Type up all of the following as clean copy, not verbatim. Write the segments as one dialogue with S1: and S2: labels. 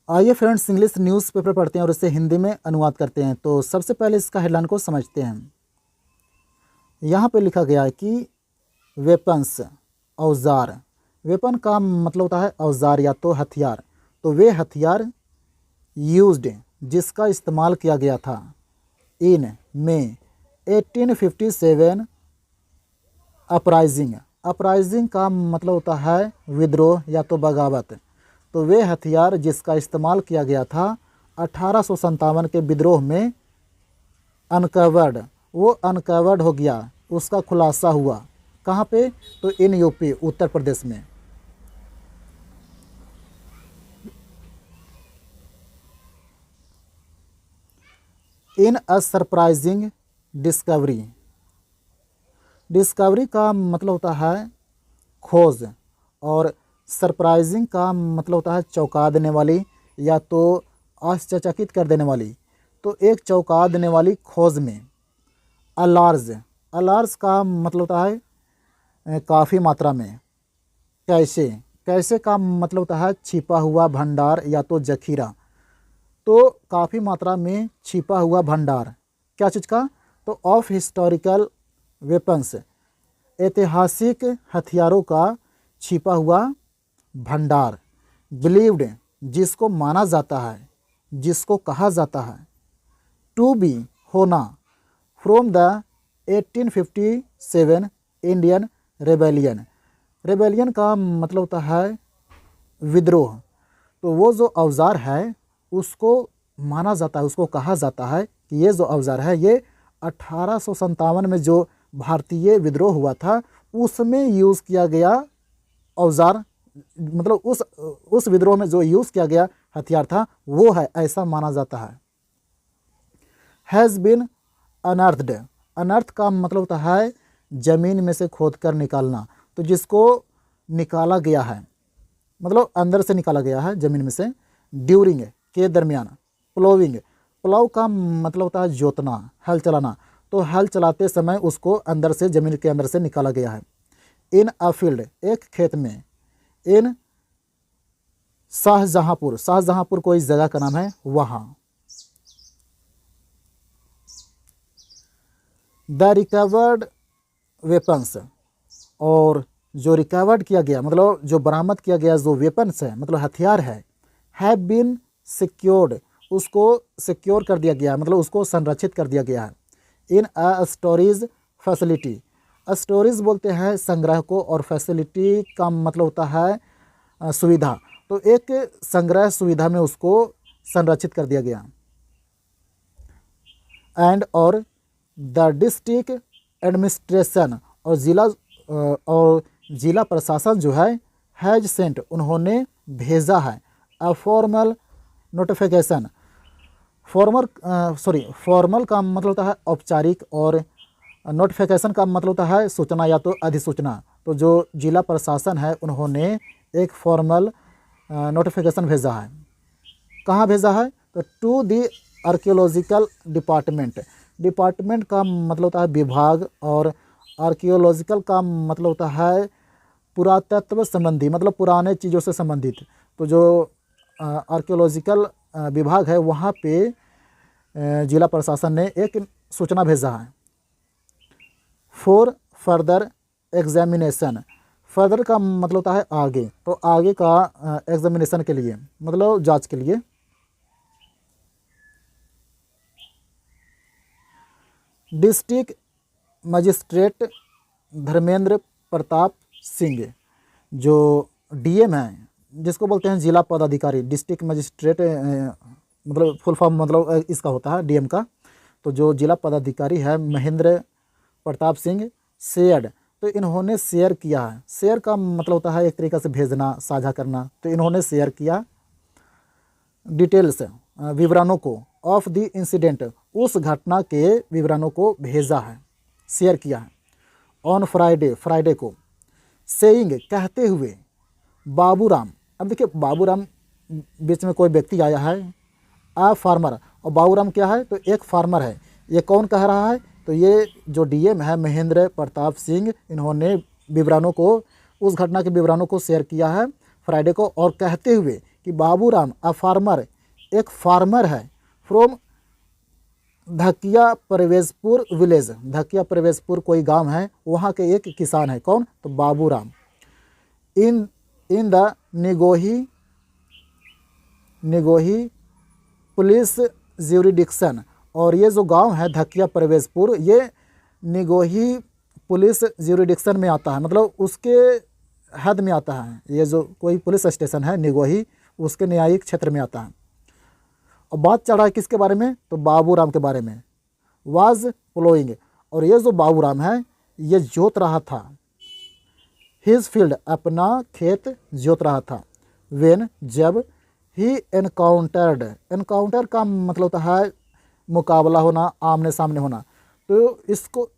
S1: आइए friends, English newspaper पढ़ते हैं और इसे हिंदी में अनुवाद करते हैं। तो सबसे पहले इसका हेडलाइन को समझते हैं। यहाँ पे लिखा गया है कि वेपन्स, औजार। वेपन का मतलब होता है औजार या तो हथियार। तो वे हथियार यूज्ड, जिसका इस्तेमाल किया गया था इन में 1857 अपराइजिंग। अपराइजिंग का मतलब होता है विद्रोह या तो बगावत। तो वे हथियार जिसका इस्तेमाल किया गया था 1857 के विद्रोह में अनकवर्ड, वो अनकवर्ड हो गया, उसका खुलासा हुआ। कहाँ पे? तो इन यूपी, उत्तर प्रदेश में। इन अ सरप्राइजिंग डिस्कवरी। डिस्कवरी का मतलब होता है खोज, और सरप्राइजिंग का मतलब होता है चौंका देने वाली या तो आश्चर्यचकित कर देने वाली। तो एक चौंका देने वाली खोज में अलार्ज। अलार्ज का मतलब होता है काफ़ी मात्रा में। कैसे? कैसे का मतलब होता है छिपा हुआ भंडार या तो जखीरा। तो काफ़ी मात्रा में छिपा हुआ भंडार, क्या चीज़ का? तो ऑफ हिस्टोरिकल वेपन्स, ऐतिहासिक हथियारों का छिपा हुआ भंडार। बिलीव्ड, जिसको माना जाता है, जिसको कहा जाता है। टू बी, होना। From the 1857 Indian rebellion. Rebellion का मतलब होता है विद्रोह। तो वो जो औजार है उसको माना जाता है, उसको कहा जाता है कि ये जो औजार है ये 1857 में जो भारतीय विद्रोह हुआ था उसमें यूज़ किया गया औजार, मतलब उस विद्रोह में जो यूज़ किया गया हथियार था वो है, ऐसा माना जाता है। Has been unearthed. अनर्थ का मतलब होता है ज़मीन में से खोद कर निकालना। तो जिसको निकाला गया है, मतलब अंदर से निकाला गया है ज़मीन में से। ड्यूरिंग, के दरमियान। प्लोविंग, प्लाव का मतलब होता है जोतना, हल चलाना। तो हल चलाते समय उसको अंदर से, ज़मीन के अंदर से निकाला गया है। इन अ फील्ड, एक खेत में। इन शाहजहाँपुर, शाहजहाँपुर कोई जगह का नाम है, वहाँ। द रिकवर्ड वेपन्स, और जो रिकवर्ड किया गया मतलब जो बरामद किया गया जो वेपन्स है, मतलब हथियार है, हैव बीन सिक्योर्ड, उसको सिक्योर कर दिया गया, मतलब उसको संरक्षित कर दिया गया है। इन अ स्टोरेज फैसिलिटी। स्टोरेज बोलते हैं संग्रह को, और फैसिलिटी का मतलब होता है सुविधा। तो एक संग्रह सुविधा में उसको संरक्षित कर दिया गया। एंड और द डिस्ट्रिक्ट एडमिनिस्ट्रेशन, और ज़िला प्रशासन जो है, हैज सेंट, उन्होंने भेजा है। A formal notification. फॉर्मल का मतलब होता है औपचारिक, और नोटिफिकेशन का मतलब होता है सूचना या तो अधिसूचना। तो जो जिला प्रशासन है उन्होंने एक फॉर्मल नोटिफिकेशन भेजा है। कहाँ भेजा है? तो to the archaeological department. Department का मतलब होता है विभाग, और आर्कियोलॉजिकल का मतलब होता है पुरातत्व संबंधी, मतलब पुराने चीज़ों से संबंधित। तो जो आर्कियोलॉजिकल विभाग है वहाँ पे जिला प्रशासन ने एक सूचना भेजा है। For further examination. फर्दर का मतलब होता है आगे, तो आगे का एग्जामिनेशन के लिए, मतलब जांच के लिए। डिस्ट्रिक्ट मजिस्ट्रेट धर्मेंद्र प्रताप सिंह, जो डीएम हैं, जिसको बोलते हैं जिला पदाधिकारी। डिस्ट्रिक्ट मजिस्ट्रेट मतलब फुल फॉर्म मतलब इसका होता है डीएम का। तो जो जिला पदाधिकारी है महेंद्र प्रताप सिंह शेयर्ड, तो इन्होंने शेयर किया है। शेयर का मतलब होता है एक तरीक़ा से भेजना, साझा करना। तो इन्होंने शेयर किया डिटेल्स, विवरणों को, ऑफ द इंसिडेंट, उस घटना के विवरणों को भेजा है, शेयर किया है। ऑन फ्राइडे, फ्राइडे को। सेइंग, कहते हुए। बाबूराम, अब देखिए बाबूराम बीच में कोई व्यक्ति आया है। आ फार्मर, और बाबूराम क्या है? तो एक फार्मर है। ये कौन कह रहा है? तो ये जो डीएम है महेंद्र प्रताप सिंह, इन्होंने विवरणों को, उस घटना के विवरणों को शेयर किया है फ्राइडे को, और कहते हुए कि बाबूराम अ फार्मर, एक फार्मर है, फ्रॉम धकिया परवेजपुर विलेज, धकिया परवेजपुर कोई गांव है, वहाँ के एक किसान है। कौन? तो Baburam. In in the Nigohi police jurisdiction, और ये जो गांव है धकिया परवेजपुर, ये निगोही पुलिस ज्यूरिडिक्शन में आता है, मतलब उसके हद में आता है। ये जो कोई पुलिस स्टेशन है निगोही, उसके न्यायिक क्षेत्र में आता है। और बात चल रहा है किसके बारे में? तो बाबूराम के बारे में। वाज प्लोइंग, और ये जो बाबूराम है ये जोत रहा था। हिज फील्ड, अपना खेत जोत रहा था। वेन, जब। ही एनकाउंटर्ड, एनकाउंटर का मतलब होता है मुकाबला होना, आमने सामने होना। तो इसको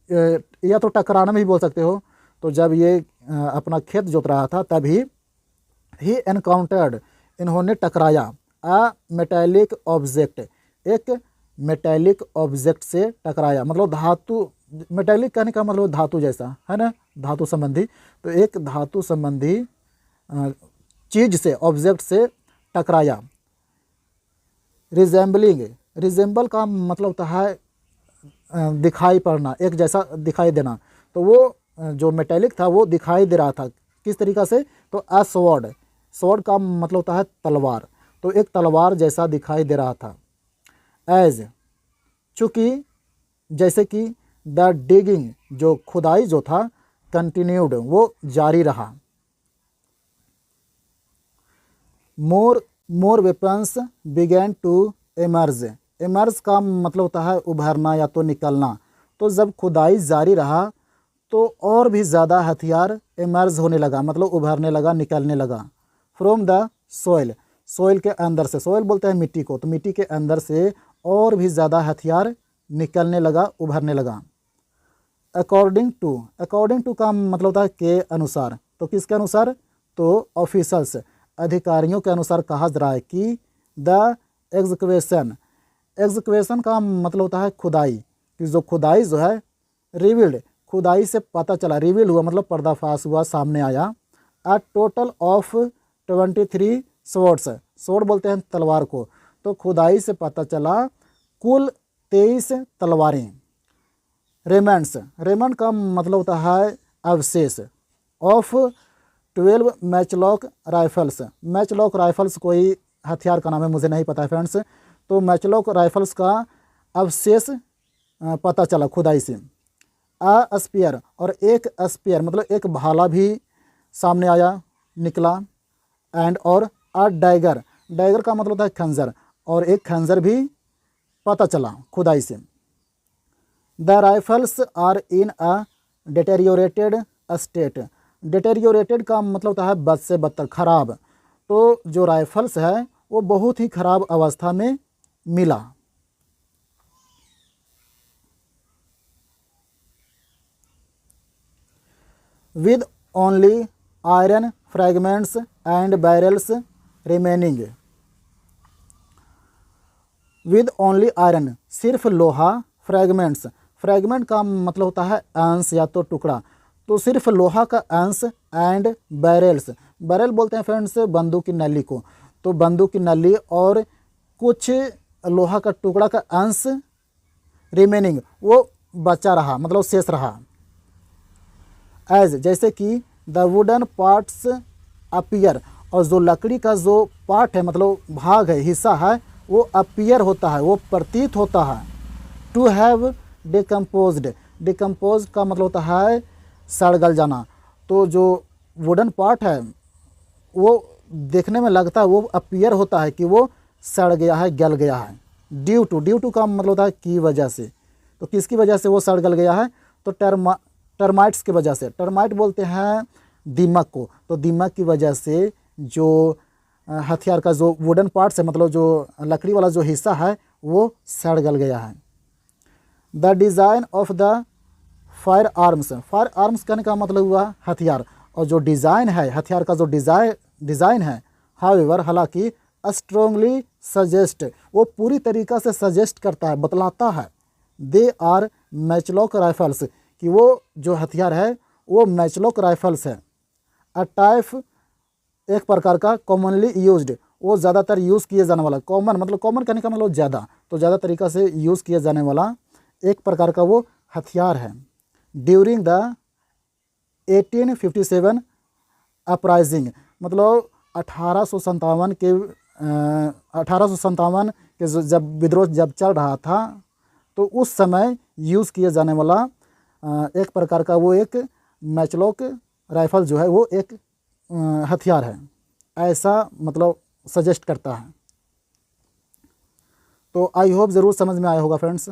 S1: या तो टकराना भी बोल सकते हो। तो जब ये अपना खेत जोत रहा था तभी ही एनकाउंटर्ड, इन्होंने टकराया। अ मेटेलिक ऑब्जेक्ट, एक मेटेलिक ऑब्जेक्ट से टकराया, मतलब धातु, मेटेलिक कहने का मतलब धातु जैसा है ना, धातु संबंधी। तो एक धातु संबंधी चीज से, ऑब्जेक्ट से टकराया। रिजेंबलिंग, रिजेंबल का मतलब होता है दिखाई पड़ना, एक जैसा दिखाई देना। तो वो जो मेटेलिक था वो दिखाई दे रहा था, किस तरीक़ा से? तो अ स्वॉर्ड, स्वॉर्ड का मतलब होता है तलवार, तो एक तलवार जैसा दिखाई दे रहा था। एज, चूँकि, जैसे कि। द डिगिंग, जो खुदाई जो था, कंटिन्यूड, वो जारी रहा। More weapons began to emerge, emerge का मतलब होता है उभरना या तो निकलना। तो जब खुदाई जारी रहा तो और भी ज़्यादा हथियार एमर्ज होने लगा, मतलब उभरने लगा, निकलने लगा। फ्रॉम द सोइल, सोइल के अंदर से, सोइल बोलते हैं मिट्टी को, तो मिट्टी के अंदर से और भी ज़्यादा हथियार निकलने लगा, उभरने लगा। अकॉर्डिंग टू, अकॉर्डिंग टू का मतलब होता है के अनुसार। तो किसके अनुसार? तो ऑफिसर्स, अधिकारियों के अनुसार कहा जा रहा है कि द एग्जीक्यूशन, एग्जीक्यूशन का मतलब होता है खुदाई, कि जो खुदाई जो है, रिवील्ड, खुदाई से पता चला, रिवील हुआ मतलब पर्दाफाश हुआ, सामने आया। A total of 23 swords, sword बोलते हैं तलवार को, तो खुदाई से पता चला कुल 23 तलवारें। रेमेंट्स, रेमेंट का मतलब होता है अवशेष। Of 12 matchlock rifles, matchlock rifles कोई हथियार का नाम है, मुझे नहीं पता है फ्रेंड्स। तो मैचलॉक राइफल्स का अवशेष पता चला खुदाई से। अ स्पीयर, और एक स्पीयर मतलब एक भाला भी सामने आया, निकला। एंड, और अ डैगर, डैगर का मतलब होता है खंजर, और एक खंजर भी पता चला खुदाई से। The rifles are in a deteriorated state, deteriorated का मतलब होता है बद से बदतर, खराब। तो जो राइफल्स है वो बहुत ही खराब अवस्था में मिला। With only iron fragments and barrels remaining, with only iron, सिर्फ लोहा, फ्रैगमेंट्स, फ्रैगमेंट का मतलब होता है अंश या तो टुकड़ा, तो सिर्फ लोहा का अंश। एंड बैरल्स, बैरल बोलते हैं फ्रेंड्स बंदूक की नली को, तो बंदूक की नली और कुछ लोहा का टुकड़ा का अंश रिमेनिंग, वो बचा रहा, मतलब शेष रहा। एज, जैसे कि द वुडन पार्ट्स अपीयर, और जो लकड़ी का जो पार्ट है, मतलब भाग है, हिस्सा है, वो अपीयर होता है, वो प्रतीत होता है। टू हैव डिकम्पोज्ड, डिकम्पोज का मतलब होता है सड़ गल जाना। तो जो वुडन पार्ट है वो देखने में लगता है, वो अपीयर होता है कि वो सड़ गया है, गल गया है। ड्यू टू, ड्यू टू का मतलब होता है की वजह से। तो किसकी वजह से वो सड़ गल गया है? तो टर्माइट्स की वजह से, टर्माइट बोलते हैं दीमक को, तो दीमक की वजह से जो हथियार का जो वुडन पार्ट्स है, मतलब जो लकड़ी वाला जो हिस्सा है, वो सड़ गल गया है। The design of the fire arms, fire arms कहने का मतलब हुआ हथियार, और जो डिज़ाइन है हथियार का, जो डिज़ाइन है, हाउएवर, हालांकि, स्ट्रोंगली सजेस्ट, वो पूरी तरीक़ा से सजेस्ट करता है, बतलाता है। दे आर मैचलॉक राइफल्स, कि वो जो हथियार है वो मैचलॉक राइफल्स है। अ टाइप, एक प्रकार का कॉमनली यूज्ड, वो ज़्यादातर यूज़ किए जाने वाला, कॉमन मतलब कॉमन कहने का मतलब ज़्यादा, तो ज़्यादा तरीक़ा से यूज़ किया जाने वाला एक प्रकार का वो हथियार है। ड्यूरिंग द 1857 अपराइजिंग, मतलब 1857 के 1857 के जब विद्रोह जब चल रहा था तो उस समय यूज़ किए जाने वाला एक प्रकार का वो एक मैचलॉक राइफल जो है वो एक हथियार है, ऐसा मतलब सजेस्ट करता है। तो आई होप ज़रूर समझ में आया होगा फ्रेंड्स।